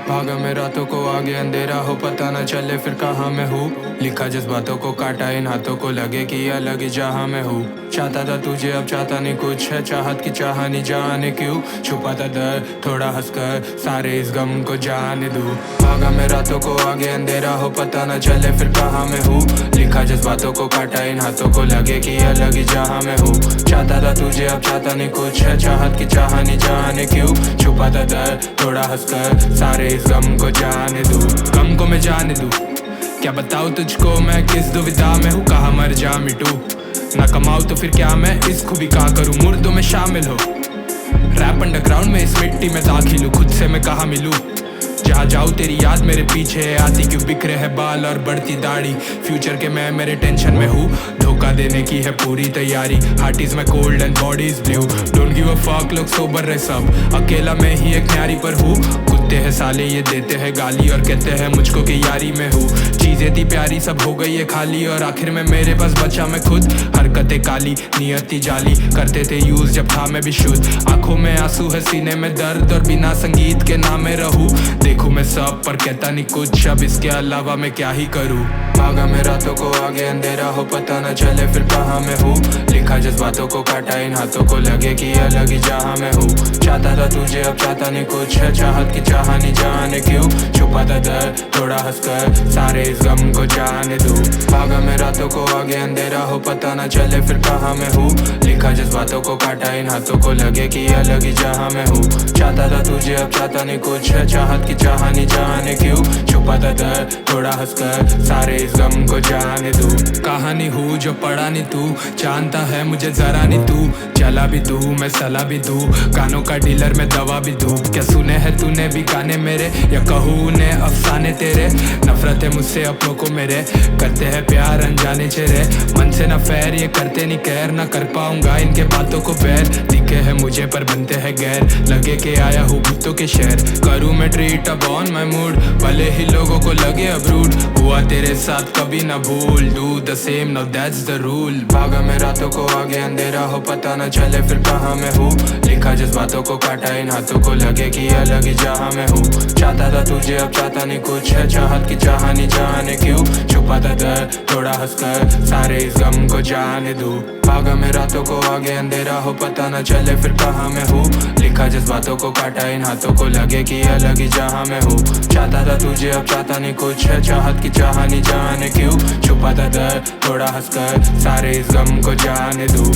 भागा मैं रातों को, आगे अंधेरा हो, पता न चले फिर कहाँ मैं हूँ। लिखा जज्बातों को, काटा इन हाथों को, लगे कि अलग ही जहाँ मैं हूँ। चाहता था तुझे, अब चाहता नहीं कुछ है, चाहत की चाहनी जाने क्यों। छुपाता दर्द थोड़ा हंसकर, सारे इस गम को जाने दूँ। भागा मैं रातों को, आगे अंधेरा हो, पता न चले फिर कहाँ मैं हूँ। लिखा जज्बातों को, काटा इन हाथों को, लगे कि अलग ही जहाँ मैं हूँ। चाहता था तुझे, अब चाहता नहीं कुछ है, चाहत की चाहनी जाने क्यों। छुपाता दर्द थोड़ा हंसकर, सारे इस गम को जाने दूँ। गम को मैं जाने दूँ, क्या बताऊँ तुझको मैं किस दुविधा में हूँ, कहाँ मर जा मिटूं। ना कमाऊँ तो फिर क्या मैं इस खूबी का करूँ, मुर्दों में शामिल हो। रैप अंडरग्राउंड में इस मिट्टी में दाखिल हूँ, खुद से मैं कहाँ मिलूँ। जहाँ जाऊँ तेरी याद मेरे पीछे है आती, क्यों बिखरे है बाल और बढ़ती दाढ़ी। फ्यूचर के मैं मेरे टेंशन में हूँ, धोखा देने की है पूरी तैयारी। Heart is my cold and body is blue, don't give a fuck, लोग सोबर रहे सब, अकेला मैं ही एक न्यारी पर हूँ। कुत्ते हैं साले ये देते हैं गाली और कहते हैं मुझको कि यारी में हूँ। चीजें थी प्यारी सब हो गई है खाली, और आखिर में मेरे पास बचा मैं खुद। हरकतें काली नियति जाली, करते थे यूज जब था मैं भी शुद्ध। आंखों में आंसू है, सीने में दर्द, और बिना संगीत के ना मैं रहूं। देखूं मैं सब पर कहता नहीं कुछ, अब इसके अलावा मैं क्या ही करूं। भागा मैं रातों को, आगे अंधेरा हो, पता न चले फिर कहाँ मैं हूँ। लिखा जज्बातों को, काटा इन हाथों को, लगे कि अलग ही जहाँ मैं हूँ। चाहता था तुझे, अब चाहता नहीं कुछ है, चाहत की चाहनी जाने क्यों। छुपाता दर्द थोड़ा हंसकर, सारे इस गम को जाने दूँ। भागा मैं रातों को, आगे अंधेरा हो, पता न चले फिर कहाँ मैं हूँ। लिखा जज्बातों को, काटा इन हाथों को, लगे कि अलग ही जहाँ मैं हूँ। चाहता था तुझे, अब चाहता नहीं कुछ है, चाहत की चाहनी जाने क्यों। छुपाता दर्द थोड़ा हंसकर, सारे इस गम को जाने दूँ। कहानी हूँ जो पढ़ा नहीं तू, जानता है मुझे जरा नहीं तू। चला भी तू, मैं सलाह भी दूँ, गानों का डीलर मैं दवा भी दूँ। क्या सुने हैं तूने भी गाने मेरे, या कहूँ ने अफसाने तेरे। नफरत है मुझसे अपनों को मेरे, करते हैं प्यार अनजाने चेहरे। मन से न फैर ये करते नहीं कैर, ना कर पाऊंगा इनके बातों को बैर। दिखे है मुझे पर बनते हैं गैर, लगे के आया हूँ भूतों के शहर। करूँ मैं ट्रीट अब ऑन माई मूड, भले ही लोगों को लगे अब रूड। हुआ तेरे साथ कभी ना भूल, do the same now that's the rule. भागा मैं रातों को, आगे अंधेरा हो, पता न चले फिर कहाँ मैं हूँ। लिखा जज्बातों को, काटा इन हाथों को, लगे कि अलग ही जहाँ मैं हूँ। चाहता था तुझे, अब चाहता नहीं कुछ है, चाहत की चाहनी जाने क्यों। छुपाता दर्द थोड़ा हंसकर, सारे इस गम को जाने दूँ। भागा मैं रातों को, आगे अंधेरा हो, पता न चले फिर कहाँ मैं हूँ। लिखा जज्बातों को, काटा इन हाथों को, लगे कि अलग ही जहाँ मैं हूँ। चाहता था तुझे, अब चाहता नहीं कुछ है, चाहत की चाहनी जाने क्यों। छुपाता दर्द थोड़ा हंसकर, सारे इस गम को जाने दूँ।